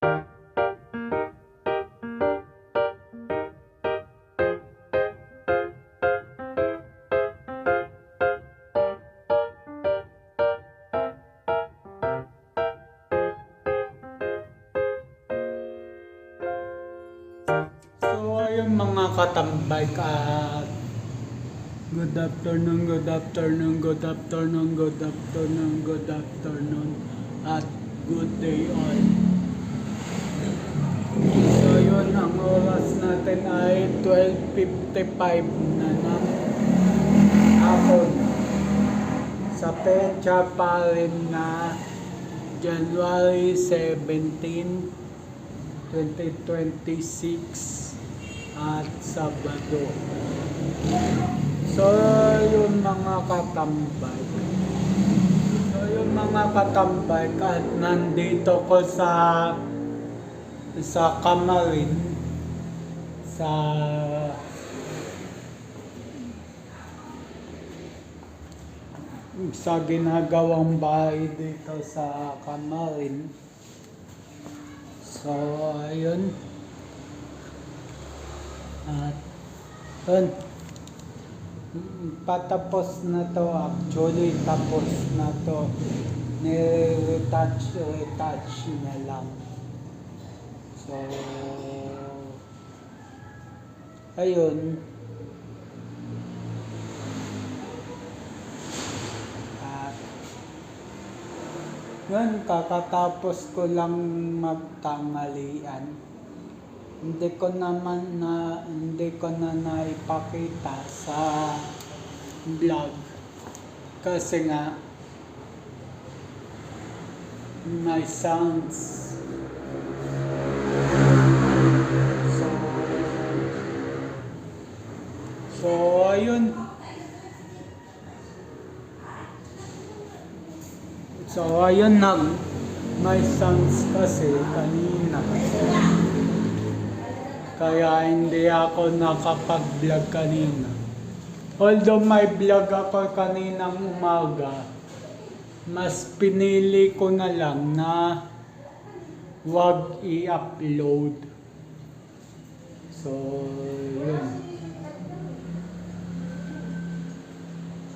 So ayun mga katambay, good afternoon, good afternoon, good afternoon, good afternoon, good afternoon, at good day all. So yun, ang oras natin ay 12:55 na ng hapon. Sa petsa pa rin na January 17, 2026 at Sabado. So yun mga katambay. At nandito ko sa Camarin, sa ginagawang bahay dito sa Camarin. So ayun. At patapos na to, actually tapos na to, retouch na lang. So ayun. At yun, kakatapos ko lang magtanghalian. Hindi ko na naipakita sa vlog kasi nga my sounds. So ayun. So ayun, my sounds kasi kanina. Kaya hindi ako nakapag-vlog kanina. Although may vlog ako kaninang umaga, mas pinili ko na lang na wag i-upload. So, yun.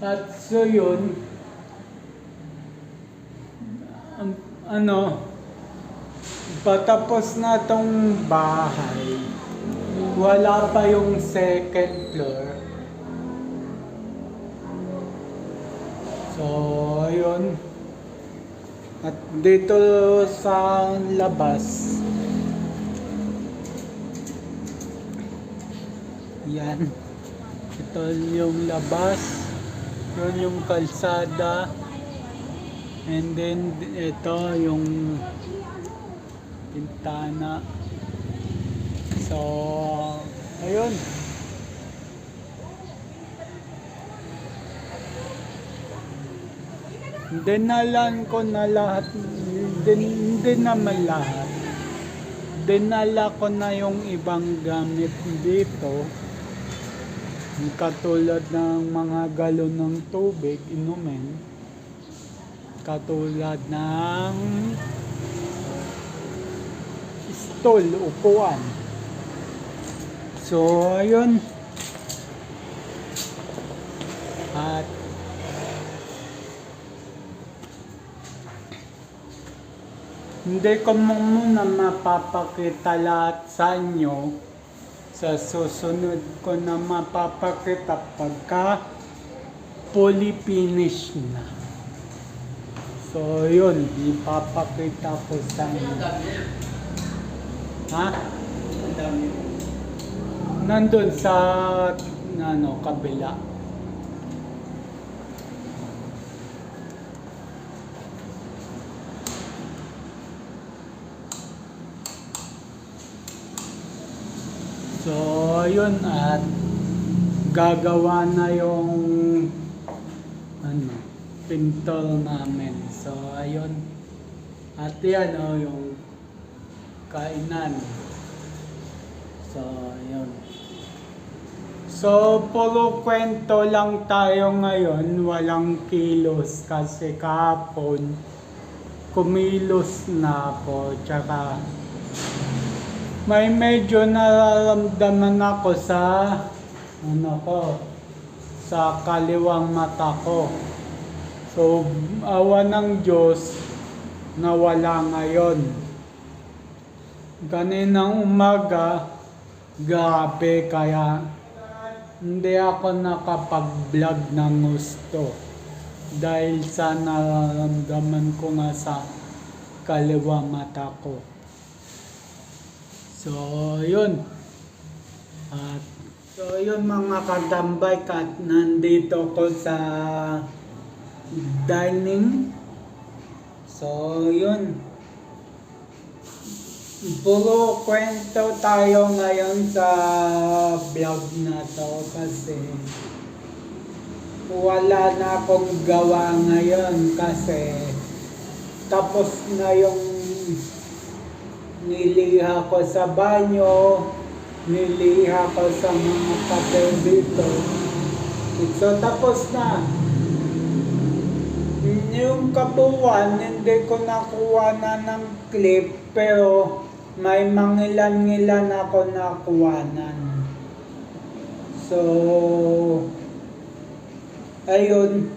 At so yun, patapos na tong bahay, wala pa yung second floor. So, ayun. At dito sa labas, yan. Ito yung labas. Yun yung kalsada. And then, ito yung pintana. So, ayun. Dinalan ko na lahat. Hindi naman lahat. Dinala ko na yung ibang gamit dito. Katulad ng mga galon ng tubig, inumin. Katulad ng stool, upuan. So, ayun. At hindi ko muna mapapakita lahat sa inyo. Sa susunod ko na mapapakita pagka fully finish na. So, yun. Ipapakita ko sa inyo. Ha? Nandun sa kabila. So, yun, at gagawa na yung pintol namin. So, ayun. At yan, yung kainan. So, ayun. So, puro kwento lang tayo ngayon. Walang kilos kasi kahapon kumilos na ako. Tsaka may medyo nararamdaman ako sa sa kaliwang mata ko. So, awa ng Diyos, nawala ngayon. Kaninang umaga, grabe, kaya hindi ako nakapag-vlog ng gusto. Dahil sa nararamdaman ko nga sa kaliwang mata ko. So, yun. So, yun mga katambay, at nandito ko sa dining. So, yun. Puro kwento tayo ngayon sa vlog na to kasi wala na akong gawa ngayon kasi tapos na yung niliha ko sa banyo, niliha ko sa mga papel dito. So tapos na. Yung kabuuan, hindi ko nakuha na ng clip pero may mangilan-ngilan ako nakuhanan. So, ayun,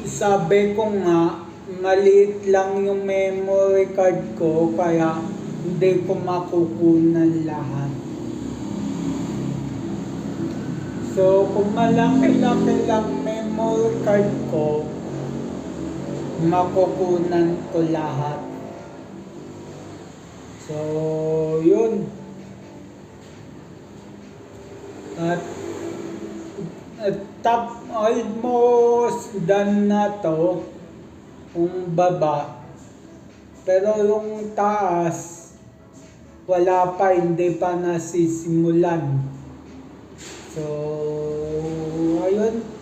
sabi ko nga, maliit lang yung memory card ko kaya hindi ko makukunan lahat. So, kung malaki-laki lang memory card ko, makukunan ko lahat. So, yun. At almost done na to, yung baba. Pero yung taas, wala pa, hindi pa nasisimulan. So, ayun.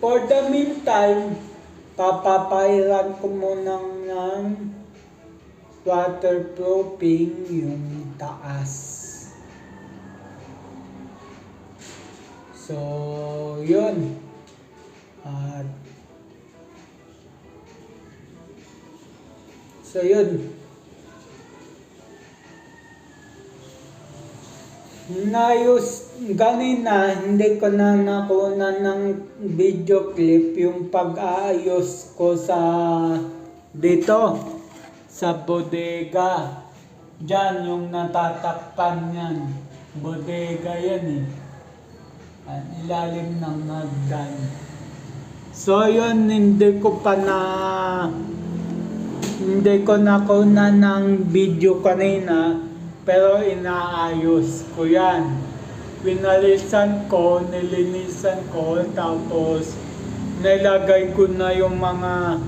For the meantime, papapairan ko muna ng waterproofing yung taas. So, yun. So, yun. Ganina, hindi ko na nakuha ng video clip yung pag-aayos ko sa dito, sa bodega. Diyan yung natatakpan yan. Bodega yan eh. At ilalim ng hagdan. So yun, hindi ko nakuha ng video kanina, pero inaayos ko yan. Pinalisan ko, nilinisan ko, tapos nilagay ko na yung mga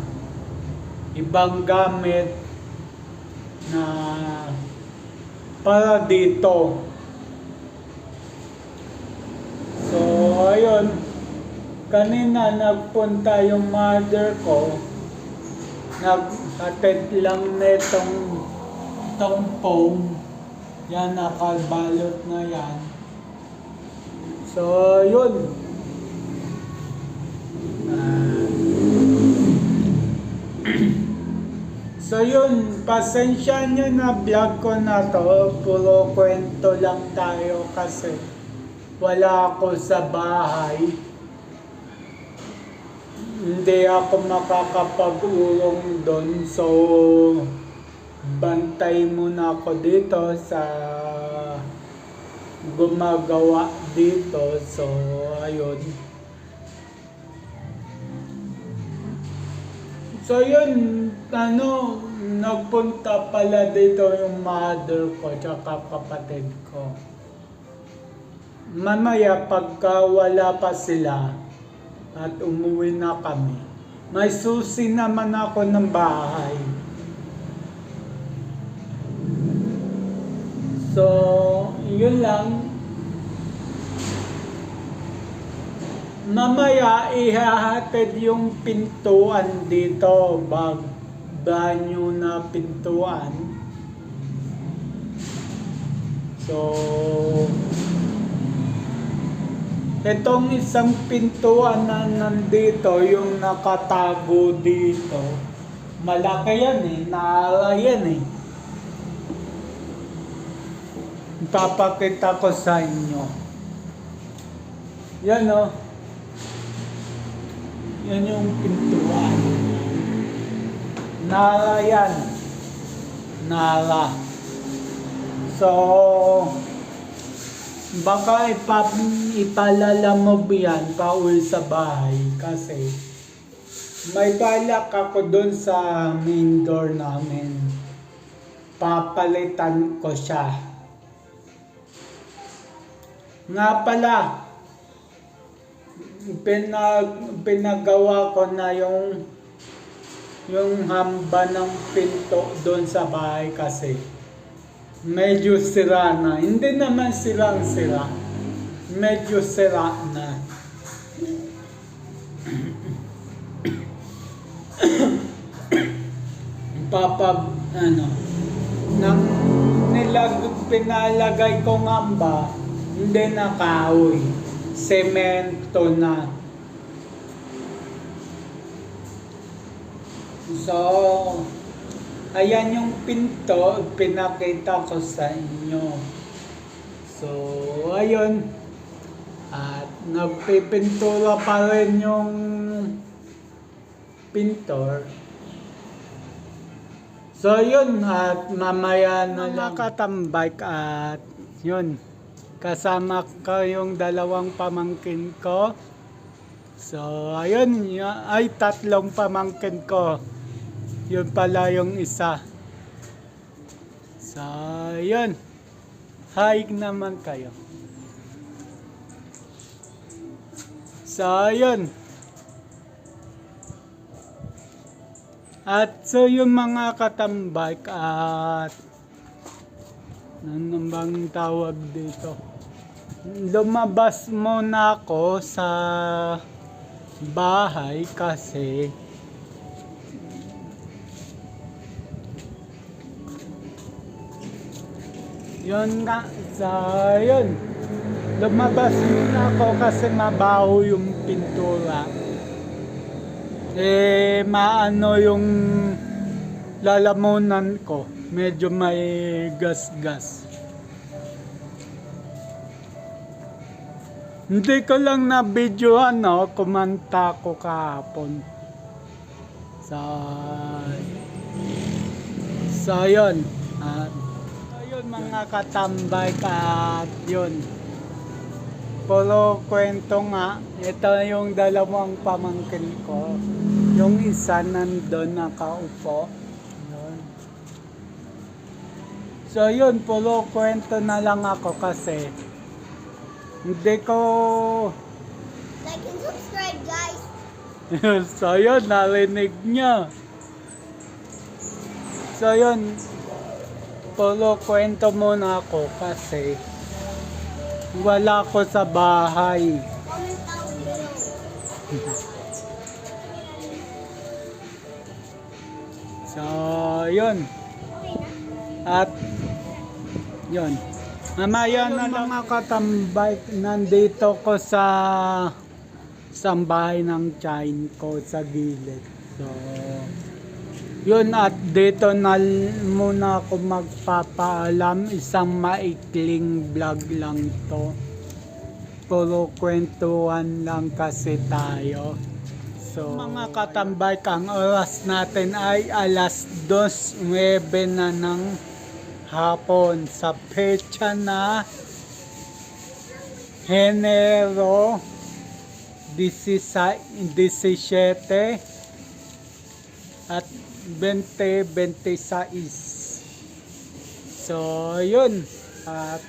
ibang gamit na para dito. So, ayun. Kanina nagpunta yung mother ko. Naghatid lang netong foam. Yan, nakabalot na yan. So, yun. So, yun. Pasensya nyo na vlog ko na to. Puro kwento lang tayo kasi wala ako sa bahay. Hindi ako makakapag-urong doon. So, bantay muna ako dito sa gumagawa dito. So, ayun. So, yun. Nagpunta pala dito yung mother ko tsaka kapatid ko. Mamaya pagka wala pa sila at umuwi na kami, may susi naman ako ng bahay. So, yun lang. Mamaya ihahatid yung pintuan dito, banyo na pintuan. So, Itong isang pintuan na nandito, yung nakatago dito, malaki yan eh, naala yan eh. Papakita ko sa inyo. Yan o. Yan yung pintuan. Nala yan. Nala. So, baka ipalala mo yan pauwi sa bahay kasi may balak ako dun sa main door namin. Papalitan ko siya. Nga pala, pinagawa ko na yung hamba ng pinto doon sa bahay kasi medyo sira na. Hindi naman sirang-sira. Medyo sira na. Nang pinalagay kong hamba, hindi na kahoy. Semento na. So, ayan yung pinto, pinakita ko sa inyo. So, ayun. At nagpipintura pa rin yung pintor. So, yun. At mamaya na lang katambike at yun. Kasama ko yung dalawang pamangkin ko. So, ayun. Ay, tatlong pamangkin ko. Yun pala yung isa. So, yun. Hi naman kayo. So, yun. At so, yung mga katambike at ano bang tawag dito? Lumabas muna ako sa bahay kasi yun nga, yun. Lumabas muna ako kasi mabaho yung pintura. Maano yung lalamunan ko. Medyo may gas-gas. Hindi ko lang na-videoan, no? Kumanta ko kahapon. So yun. Yun mga katambay at yun. Puro kwento nga. Ito yung dalawang pamangkin ko. Yung isa nandun nakaupo. Yun. So yun, puro kwento na lang ako kasi hindi ko... Like and subscribe, guys. So yun, narinig niya. So yun, puro kwento muna ako kasi wala ko sa bahay. Comment down below. So yun. Okay na? At yun. Mamaya na lang mga katambay, nandito ko sa bahay ng tiyahin ko sa gilid. So, yun at dito na muna ako magpapaalam. Isang maikling vlog lang to. Puro kwentuhan lang kasi tayo. So, mga katambay, ang oras natin ay alas 2:09 na ng hapon sa petsa na Enero 17 at 2026. So, yun. At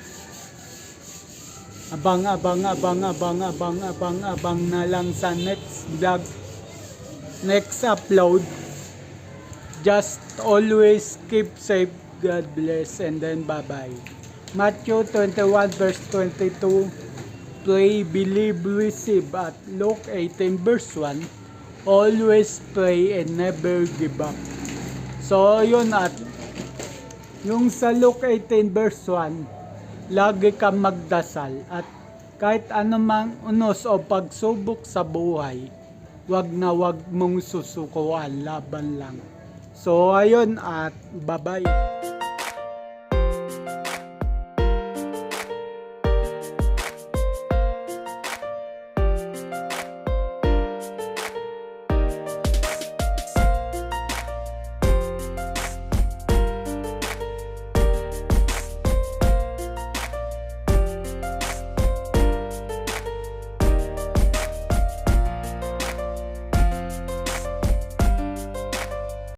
abang na lang sa next vlog, next upload. Just always keep safe. God bless and then bye-bye. Matthew 21 verse 22, pray, believe, receive. At Luke 18 verse 1, always pray and never give up. So yun, at yung sa Luke 18 verse 1, lagi kang magdasal. At kahit anumang unos o pagsubok sa buhay, wag na wag mong susukuan, laban lang. So ayun at bye-bye.